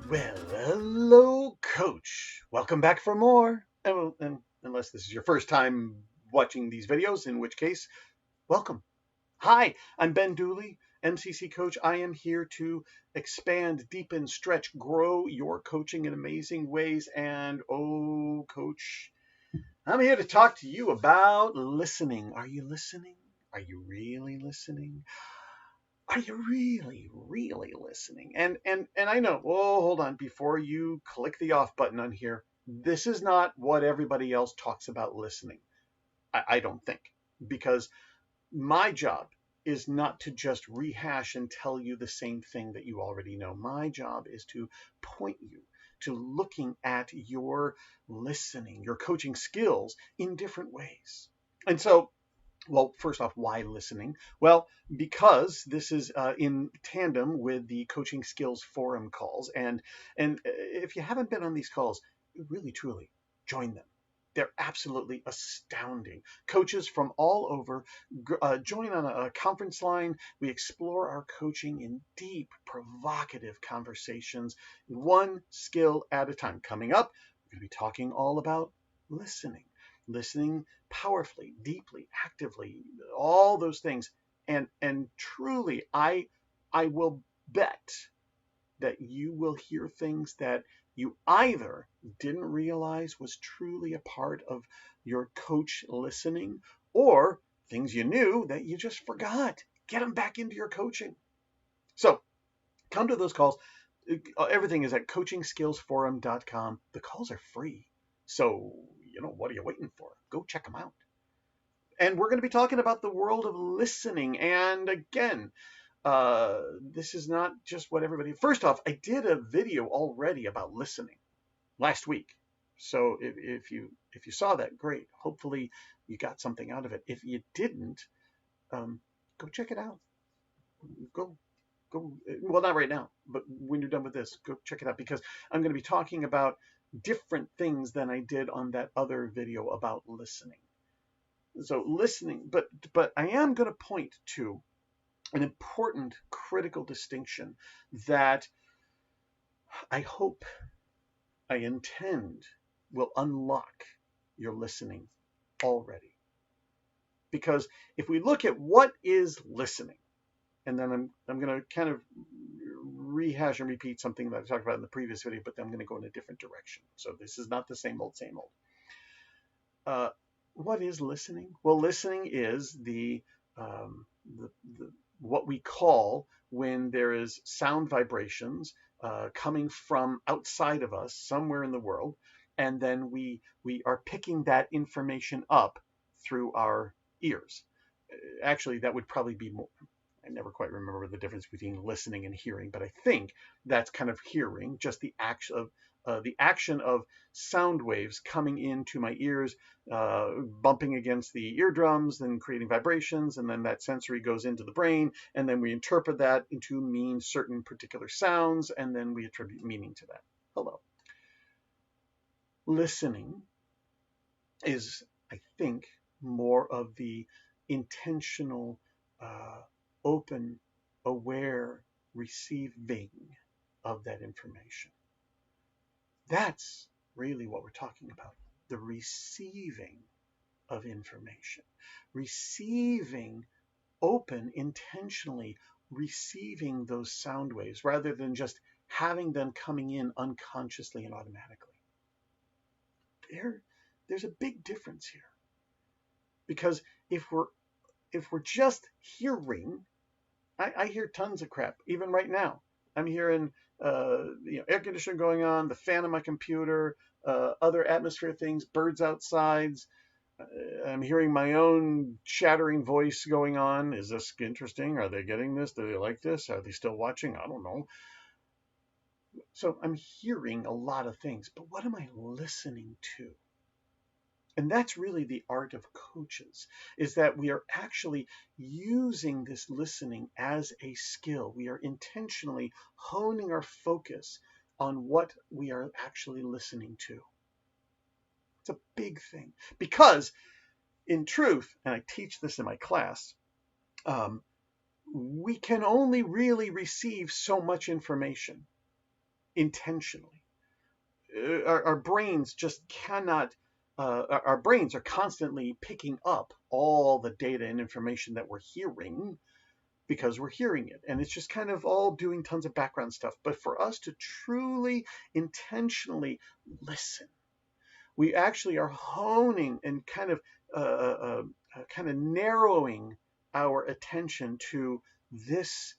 Well, hello, Coach. Welcome back for more. And unless this is your first time watching these videos, in which case, welcome. Hi, I'm Ben Dooley, MCC Coach. I am here to expand, deepen, stretch, grow your coaching in amazing ways. And oh, Coach, I'm here to talk to you about listening. Are you listening? Are you really listening? Are you really listening? And I know, oh, hold on, before you click the off button on here, this is not what everybody else talks about listening. I don't think, because my job is not to just rehash and tell you the same thing that you already know. My job is to point you to looking at your listening, your coaching skills in different ways. And so, well, first off, why listening? Well, because this is in tandem with the Coaching Skills Forum calls, and if you haven't been on these calls, really truly join them. They're absolutely astounding. Coaches from all over join on a conference line. We explore our coaching in deep, provocative conversations, one skill at a time. Coming up, we're going to be talking all about listening powerfully, deeply, actively, all those things. And truly, I will bet that you will hear things that you either didn't realize was truly a part of your coach listening, or things you knew that you just forgot. Get them back into your coaching. So come to those calls. Everything is at coachingskillsforum.com. The calls are free. So, what are you waiting for? Go check them out. And we're going to be talking about the world of listening. And again, this is not just what everybody. First off, I did a video already about listening last week. So if you saw that, great. Hopefully you got something out of it. If you didn't, go check it out. Go go. Well, not right now, but when you're done with this, go check it out, because I'm going to be talking about different things than I did on that other video about listening. So listening, but I am going to point to an important critical distinction that I hope, I intend, will unlock your listening already. Because if we look at what is listening, and then I'm going to kind of rehash and repeat something that I talked about in the previous video, but then I'm going to go in a different direction. So this is not the same old, same old. What is listening? Well, listening is the what we call when there is sound vibrations coming from outside of us, somewhere in the world, and then we are picking that information up through our ears. Actually, that would probably be more. I never quite remember the difference between listening and hearing, but I think that's kind of hearing, just the action of sound waves coming into my ears, bumping against the eardrums, then creating vibrations, and then that sensory goes into the brain, and then we interpret that into mean certain particular sounds, and then we attribute meaning to that. Hello. Listening is, I think, more of the intentional, open, aware receiving of that information. That's really what we're talking about, the receiving of information. Receiving, open, intentionally receiving those sound waves rather than just having them coming in unconsciously and automatically. There's a big difference here. Because if we're just hearing, I hear tons of crap, even right now. I'm hearing air conditioner going on, the fan on my computer, other atmosphere things, birds outside. I'm hearing my own chattering voice going on. Is this interesting? Are they getting this? Do they like this? Are they still watching? I don't know. So I'm hearing a lot of things, but what am I listening to? And that's really the art of coaches, is that we are actually using this listening as a skill. We are intentionally honing our focus on what we are actually listening to. It's a big thing, because in truth, and I teach this in my class, we can only really receive so much information. intentionally. Our brains just cannot, our brains are constantly picking up all the data and information that we're hearing because we're hearing it. And it's just kind of all doing tons of background stuff. But for us to truly intentionally listen, we actually are honing and kind of narrowing our attention to this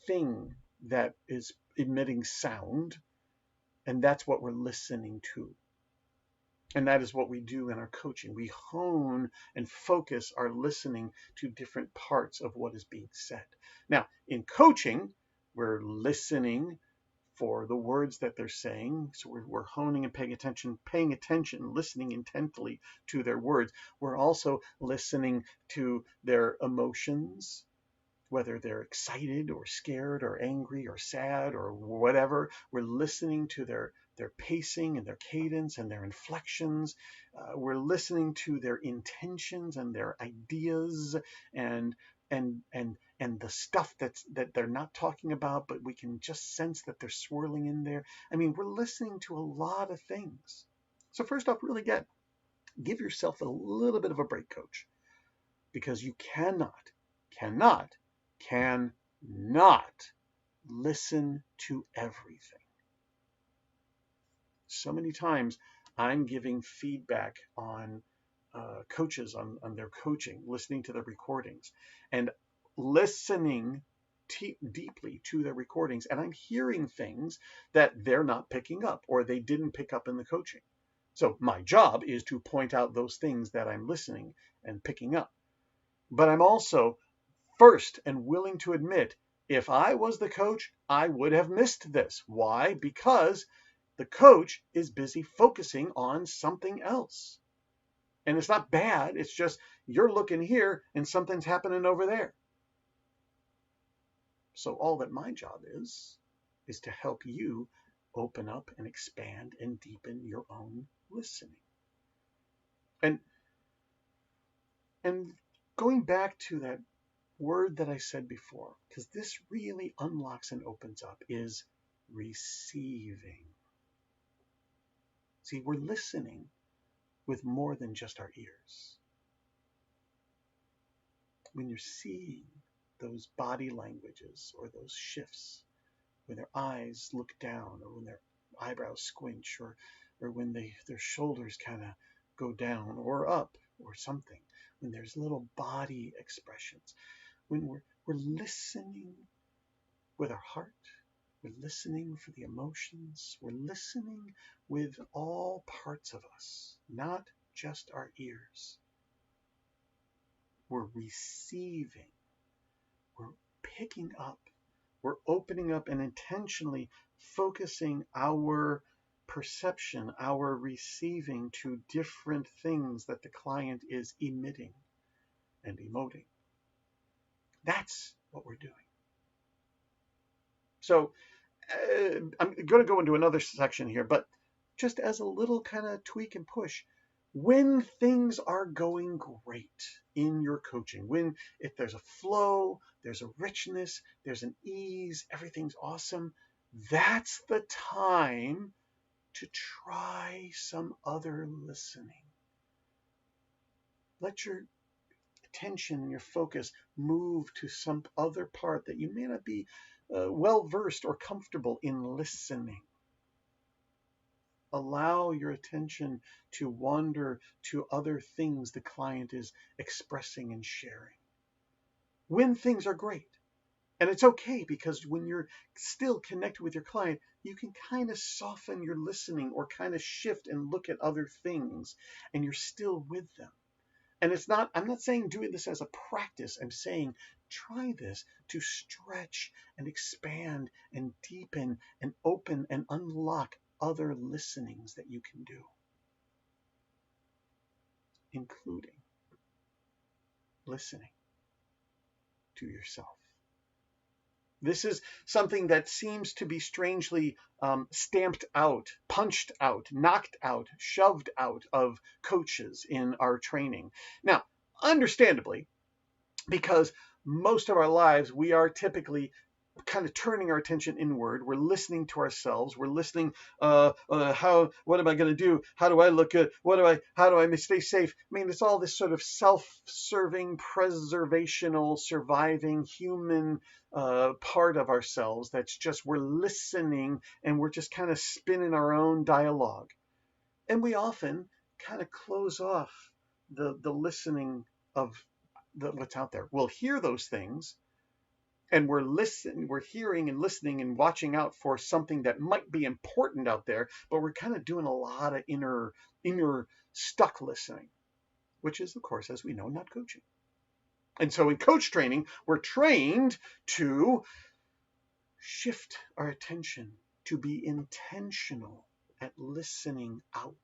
thing that is emitting sound, and that's what we're listening to. And that is what we do in our coaching. We hone and focus our listening to different parts of what is being said. Now, in coaching, we're listening for the words that they're saying. So we're honing and paying attention, listening intently to their words. We're also listening to their emotions, whether they're excited or scared or angry or sad or whatever. We're listening to their pacing and their cadence and their inflections. We're listening to their intentions and their ideas and the stuff that they're not talking about, but we can just sense that they're swirling in there. I mean, we're listening to a lot of things. So first off, really give yourself a little bit of a break, coach, because you cannot listen to everything. So many times I'm giving feedback on coaches on their coaching, listening to their recordings and listening deeply to their recordings. And I'm hearing things that they're not picking up or they didn't pick up in the coaching. So my job is to point out those things that I'm listening and picking up. But I'm also first and willing to admit, if I was the coach, I would have missed this. Why? Because the coach is busy focusing on something else. And it's not bad. It's just you're looking here and something's happening over there. So all that my job is to help you open up and expand and deepen your own listening. And going back to that word that I said before, because this really unlocks and opens up, is receiving. See, we're listening with more than just our ears. When you're seeing those body languages or those shifts, when their eyes look down or when their eyebrows squinch or when their shoulders kind of go down or up or something, when there's little body expressions, when we're listening with our heart, we're listening for the emotions, we're listening with all parts of us, not just our ears. We're receiving, we're picking up, we're opening up and intentionally focusing our perception, our receiving to different things that the client is emitting and emoting. That's what we're doing. So I'm going to go into another section here, but just as a little kind of tweak and push, when things are going great in your coaching, if there's a flow, there's a richness, there's an ease, everything's awesome, that's the time to try some other listening. Let your attention and your focus move to some other part that you may not be well versed or comfortable in listening. Allow your attention to wander to other things the client is expressing and sharing. When things are great. And it's okay, because when you're still connected with your client, you can kind of soften your listening or kind of shift and look at other things, and you're still with them. And I'm not saying doing this as a practice. I'm saying try this to stretch and expand and deepen and open and unlock other listenings that you can do, including listening to yourself. This is something that seems to be strangely stamped out, punched out, knocked out, shoved out of coaches in our training. Now, understandably, because most of our lives we are typically kind of turning our attention inward. We're listening to ourselves. We're listening. What am I going to do? How do I look good? How do I stay safe? I mean, it's all this sort of self-serving, preservational, surviving human part of ourselves. That's just, we're listening and we're just kind of spinning our own dialogue. And we often kind of close off the listening of what's out there. We'll hear those things, and we're hearing and listening and watching out for something that might be important out there, but we're kind of doing a lot of inner stuck listening, which is, of course, as we know, not coaching. And so in coach training, we're trained to shift our attention, to be intentional at listening out,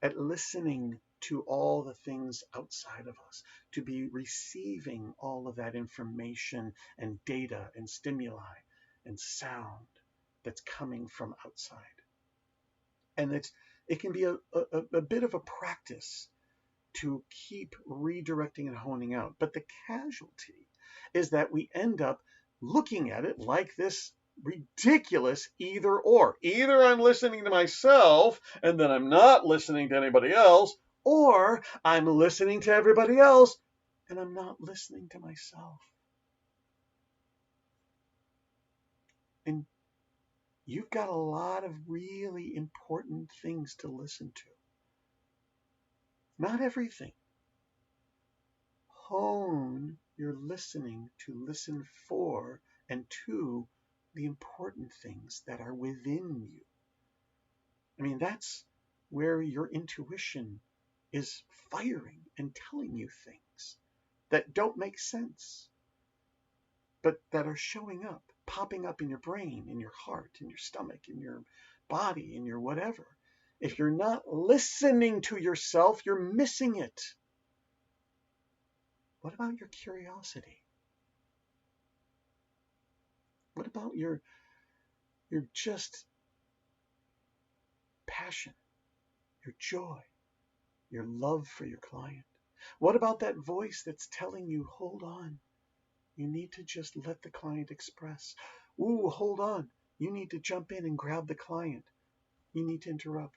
at listening to all the things outside of us, to be receiving all of that information and data and stimuli and sound that's coming from outside. And it can be a bit of a practice to keep redirecting and honing out. But the casualty is that we end up looking at it like this ridiculous either or. Either I'm listening to myself and then I'm not listening to anybody else, or I'm listening to everybody else and I'm not listening to myself. And you've got a lot of really important things to listen to. Not everything. Hone your listening to listen for and to the important things that are within you. I mean, that's where your intuition is firing and telling you things that don't make sense, but that are showing up, popping up in your brain, in your heart, in your stomach, in your body, in your whatever. If you're not listening to yourself, you're missing it. What about your curiosity? What about your just passion, your joy, your love for your client? What about that voice that's telling you, hold on, you need to just let the client express. Ooh, hold on, you need to jump in and grab the client. You need to interrupt.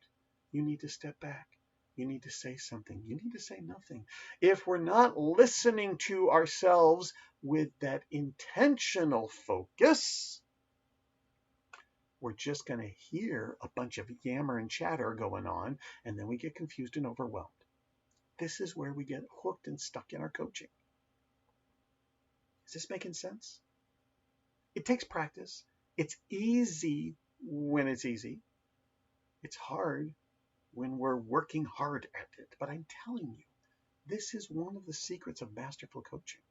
You need to step back. You need to say something. You need to say nothing. If we're not listening to ourselves with that intentional focus, we're just going to hear a bunch of yammer and chatter going on, and then we get confused and overwhelmed. This is where we get hooked and stuck in our coaching. Is this making sense? It takes practice. It's easy when it's easy. It's hard when we're working hard at it. But I'm telling you, this is one of the secrets of masterful coaching,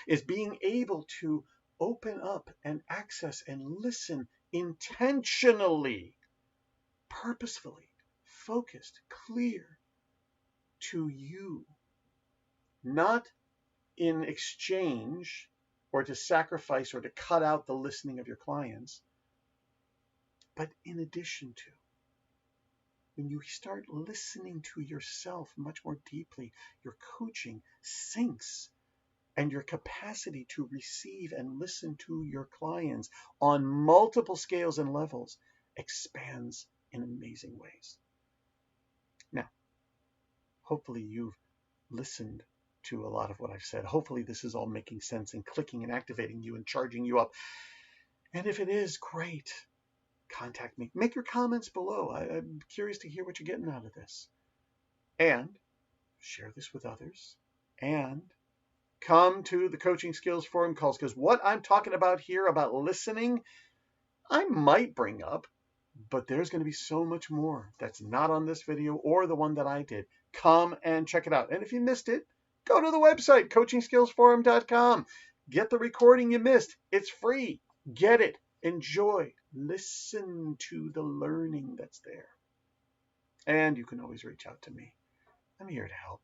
is being able to open up and access and listen intentionally, purposefully, focused, clear to you, not in exchange or to sacrifice or to cut out the listening of your clients, but in addition to. When you start listening to yourself much more deeply, your coaching sinks, and your capacity to receive and listen to your clients on multiple scales and levels expands in amazing ways. Now, hopefully you've listened to a lot of what I've said. Hopefully this is all making sense and clicking and activating you and charging you up. And if it is, great. Contact me. Make your comments below. I'm curious to hear what you're getting out of this. And share this with others. And come to the Coaching Skills Forum calls, because what I'm talking about here about listening, I might bring up, but there's going to be so much more that's not on this video or the one that I did. Come and check it out. And if you missed it, go to the website, coachingskillsforum.com. Get the recording you missed. It's free. Get it. Enjoy. Listen to the learning that's there. And you can always reach out to me. I'm here to help.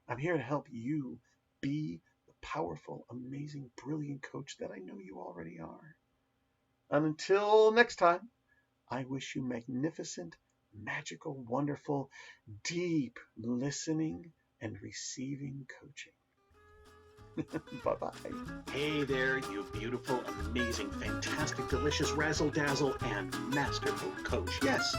I'm here to help you be the powerful, amazing, brilliant coach that I know you already are. And until next time, I wish you magnificent, magical, wonderful, deep listening and receiving coaching. Bye-bye. Hey there, you beautiful, amazing, fantastic, delicious, razzle-dazzle, and masterful coach. Yes,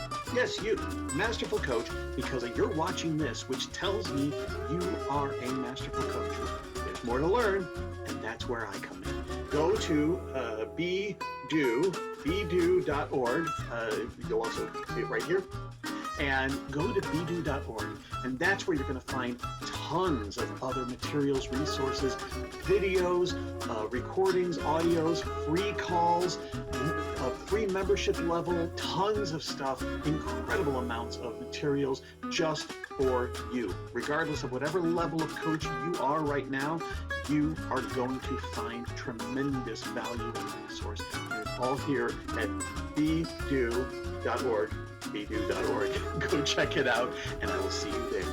you, masterful coach, because you're watching this, which tells me you are a masterful coach. There's more to learn, and that's where I come in. Go to bedo.org. You'll also see it right here. And go to bedo.org, and that's where you're going to find tons of other materials, resources, videos, recordings, audios, free calls, a free membership level, tons of stuff, incredible amounts of materials just for you. Regardless of whatever level of coach you are right now, you are going to find tremendous value and resource. And it's all here at bedo.org. bedo.org. Go check it out, and I will see you there.